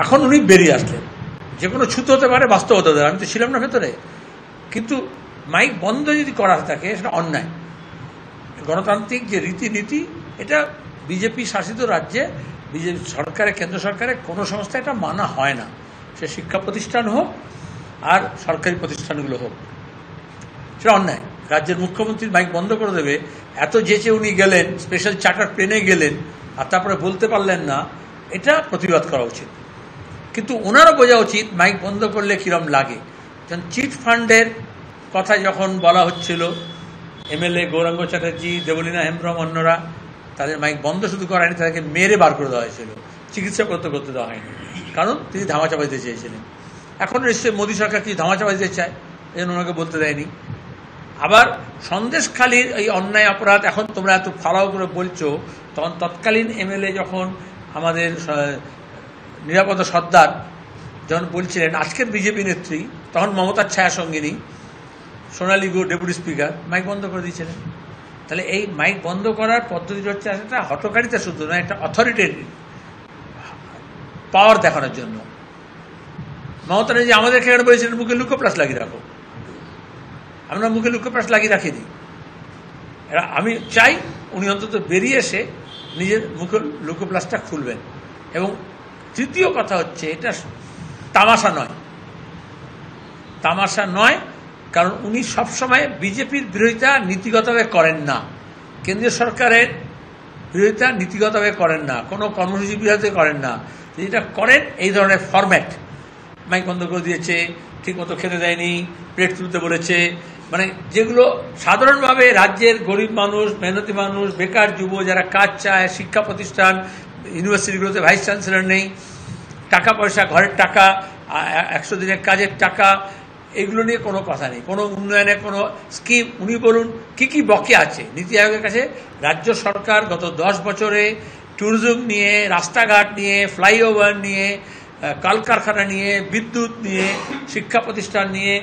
এখন উনি বেরিয়ে আসলেন, যে কোনো ছুতো হতে পারে, বাস্তবতা হতে পারে, আমি তো ছিলাম না ভেতরে। কিন্তু মাইক বন্ধ যদি করা থাকে সেটা অন্যায়। গণতান্ত্রিক যে রীতিনীতি, এটা বিজেপি শাসিত রাজ্যে, বিজেপি সরকারে, কেন্দ্র সরকারে কোনো সংস্থা এটা মানা হয় না, সে শিক্ষা প্রতিষ্ঠান হোক আর সরকারি প্রতিষ্ঠানগুলো হোক, সেটা অন্যায়। রাজ্যের মুখ্যমন্ত্রী মাইক বন্ধ করে দেবে, এত যেচে উনি গেলেন, স্পেশাল চার্টার প্লেনে গেলেন, আর তারপরে বলতে পারলেন না, এটা প্রতিবাদ করা উচিত। কিন্তু ওনারও বোঝা উচিত মাইক বন্ধ করলে কিরম লাগে। যেমন চিট ফান্ডের কথা যখন বলা হচ্ছিল, এমএলএ গৌরাঙ্গ চ্যাটার্জি, দেবলীনা হেমব্রম, অন্যরা, তাদের মাইক বন্ধ শুধু করায়নি, তাদেরকে মেরে বার করে দেওয়া হয়েছিল, চিকিৎসা করতে দেওয়া হয়নি, কারণ তিনি ধামাচাপা দিতে চেয়েছিলেন। এখন নিশ্চয়ই মোদী সরকার কি ধামাচাপা দিতে চায়, এই জন্য ওনাকে বলতে দেয়নি। আবার সন্দেশখালীর এই অন্যায় অপরাধ এখন তোমরা এত ফালাও করে বলছো, তখন তৎকালীন এমএলএ যখন আমাদের নিরাপত্তা সর্দার যখন বলছিলেন, আজকের বিজেপি নেত্রী, তখন মমতার ছায়া সঙ্গিনী সোনালী গুহ, ডেপুটি স্পিকার, মাইক বন্ধ করে দিয়েছিলেন। তাহলে এই মাইক বন্ধ করার পদ্ধতি হচ্ছে একটা হঠকারিতা শুধু নয়, একটা অথরিটির পাওয়ার দেখানোর জন্য। মমতা যে আমাদেরকে এখানে বলেছিলেন মুখে লুকোপ্লাস লাগিয়ে রাখো, আমরা মুখে লুকোপ্লাস লাগিয়ে রাখিনি। এরা, আমি চাই উনি অন্তত বেরিয়ে এসে নিজের মুখে লুকোপ্লাসটা খুলবেন। এবং তৃতীয় কথা হচ্ছে, এটা তামাশা নয়, তামাশা নয়, কারণ উনি সবসময় বিজেপির বিরোধিতা নীতিগতভাবে করেন না, কেন্দ্রীয় সরকারের বিরোধিতা নীতিগতভাবে করেন না, কোনো কর্মসূচির বিরোধিতা করেন না। যেটা করেন এই ধরনের ফরম্যাট, মাইক বন্ধ করে দিয়েছে, ঠিকমতো খেতে দেয়নি, প্লেট তুলতে বলেছে, মানে যেগুলো সাধারণভাবে রাজ্যের গরিব মানুষ, মেহনতি মানুষ, বেকার যুব যারা কাজ চায়, শিক্ষা প্রতিষ্ঠান, ইউনিভার্সিটিগুলোতে ভাইস চ্যান্সেলর নেই, টাকা পয়সা, ঘরের টাকা, 100 দিনের কাজের টাকা, এগুলো নিয়ে কোনো কথা নেই, কোনো উন্নয়নের কোনো স্কিম। উনি বলুন কি কি বকেয়া আছে নীতি আয়োগের কাছে। রাজ্য সরকার গত 10 বছরে ট্যুরিজম নিয়ে, রাস্তাঘাট নিয়ে, ফ্লাইওভার নিয়ে, কলকারখানা নিয়ে, বিদ্যুৎ নিয়ে, শিক্ষা প্রতিষ্ঠান নিয়ে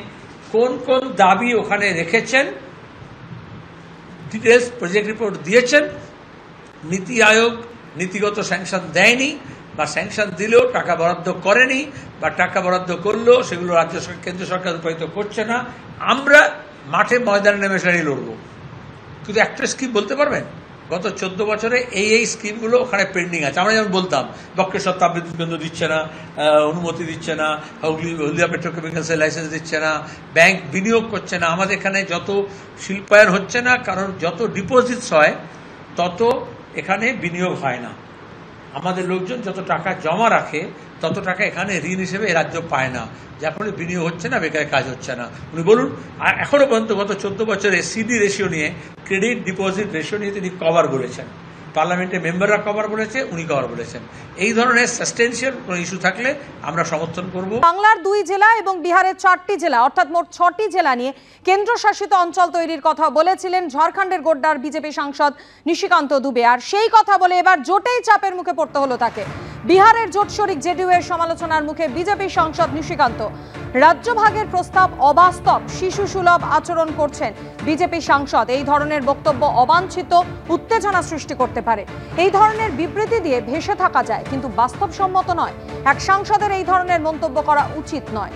কোন কোন দাবি ওখানে রেখেছেন, ডিটেলস প্রজেক্ট রিপোর্ট দিয়েছেন। নীতি আয়োগ নীতিগত স্যাংশন দেয়নি, বা স্যাংশন দিলেও টাকা বরাদ্দ করেনি, বা টাকা বরাদ্দ করলেও সেগুলো রাজ্য সরকার, কেন্দ্র সরকার রূপায়িত করছে না। আমরা মাঠে ময়দানে নেমে সেটাই লড়ব। কিন্তু একটা স্কিম বলতে পারবেন গত 14 বছরে এই স্কিমগুলো ওখানে পেন্ডিং আছে? আমরা যেমন বলতাম, বক্রেশ্বর তাপবিদ্যুৎ কেন্দ্র দিচ্ছে না, অনুমতি দিচ্ছে না, হলদিয়া পেট্রোকেমিক্যালসের লাইসেন্স দিচ্ছে না, ব্যাংক বিনিয়োগ করছে না, আমাদের এখানে যত শিল্পায়ন হচ্ছে না, কারণ যত ডিপোজিটস হয় তত এখানে বিনিয়োগ হয় না। আমাদের লোকজন যত টাকা জমা রাখে তত টাকা এখানে ঋণ হিসেবে এ রাজ্য পায় না, যার ফলে বিনিয়োগ হচ্ছে না, বেকার কাজ হচ্ছে না। উনি বলুন, আর এখনো পর্যন্ত গত 14 বছরে সিডি রেশিও নিয়ে, ক্রেডিট ডিপোজিট রেশিও নিয়ে তিনি কভার বলেছেন, পার্লামেন্টের মেম্বাররা কভার বলেছে, উনি কভার বলেছেন। এই ধরনের সাবস্টেন্সিয়াল কোনো ইস্যু থাকলে আমরা সমর্থন করব। বাংলার 2 জেলা এবং বিহারের 4টি জেলা, অর্থাৎ মোট 6টি জেলা নিয়ে কেন্দ্রশাসিত অঞ্চল তৈরির কথা বলেছিলেন ঝাড়খণ্ডের গোড্ডার বিজেপি সাংসদ নিশিকান্ত দুবে। আর সেই কথা বলে এবার জোটেই চাপের মুখে পড়তে হলো তাকে। বিহারের জোট শরিক জেডিইউ এর সমালোচনার মুখে বিজেপি সাংসদ নিশিকান্ত। রাজ্য ভাগের প্রস্তাব অবাস্তব, শিশু সুলভ আচরণ করছেন বিজেপি সাংসদ। এই ধরনের বক্তব্য অবাঞ্ছিত উত্তেজনা সৃষ্টি করতে পারে। এই ধরনের বিবৃতি দিয়ে ভেসে থাকা যায়, কিন্তু বাস্তবসম্মত নয়। এক সাংসদের এই ধরনের মন্তব্য করা উচিত নয়।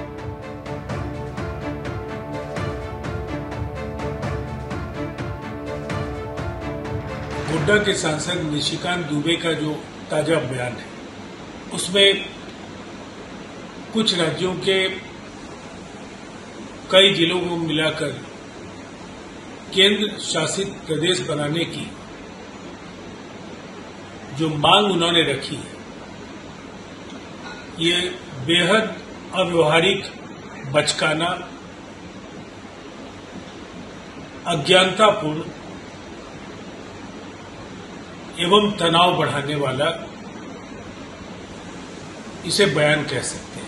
गोड्डा के सांसद निशिकांत दुबे का जो ताजा बयान है, उसमें कुछ राज्यों के कई जिलों को मिलाकर केंद्र शासित प्रदेश बनाने की जो मांग उन्होंने रखी है, ये बेहद अव्यवहारिक, बचकाना, अज्ञानतापूर्ण एवं तनाव बढ़ाने वाला इसे बयान कह सकते हैं।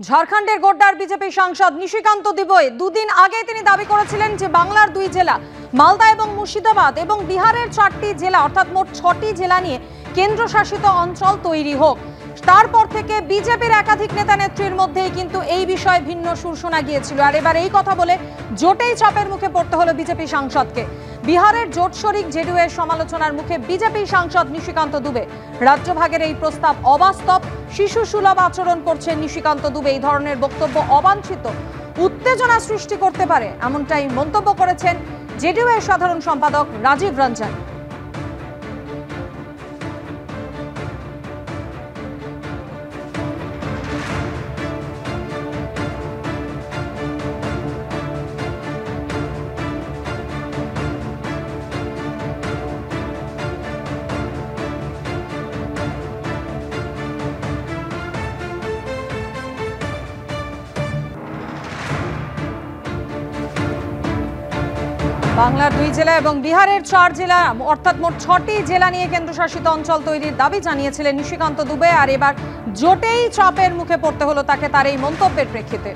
ঝাড়খণ্ডের গোড্ডার বিজেপি সাংসদ নিশিকান্ত দুবে দুদিন আগে তিনি দাবি করেছিলেন যে বাংলার 2 জেলা মালদা এবং মুর্শিদাবাদ এবং বিহারের 4টি জেলা অর্থাৎ মোট 6টি জেলা নিয়ে কেন্দ্রশাসিত অঞ্চল তৈরি হোক। তারপর থেকে বিজেপির একাধিক নেতা নেত্রীর মধ্যেই কিন্তু এই বিষয়ে ভিন্ন সুর শোনা গিয়েছিল। আর এবার এই কথা বলে জোটেই চাপের মুখে পড়তে হলো বিজেপি সাংসদকে। বিহারের জোট শরিক জেডিইউ এর সমালোচনার মুখে বিজেপি সাংসদ নিশিকান্ত দুবে। রাজ্যভাগের এই প্রস্তাব অবাস্তব, শিশু সুলভ আচরণ করছেন নিশিকান্ত দুবে। এই ধরনের বক্তব্য অবাঞ্ছিত, উত্তেজনা সৃষ্টি করতে পারে, এমনটাই মন্তব্য করেছেন জেডিইউ এর সাধারণ সম্পাদক রাজীব রঞ্জন। বাংলার 2 জেলা এবং বিহারের 4 জেলা অর্থাৎ মোট 6টি জেলা নিয়ে কেন্দ্রশাসিত অঞ্চল তৈরির দাবি জানিয়েছিলেন নিশিকান্ত দুবে। আর এবার জোটেই চাপের মুখে পড়তে হলো তাকে তার এই মন্তব্যের প্রেক্ষিতে।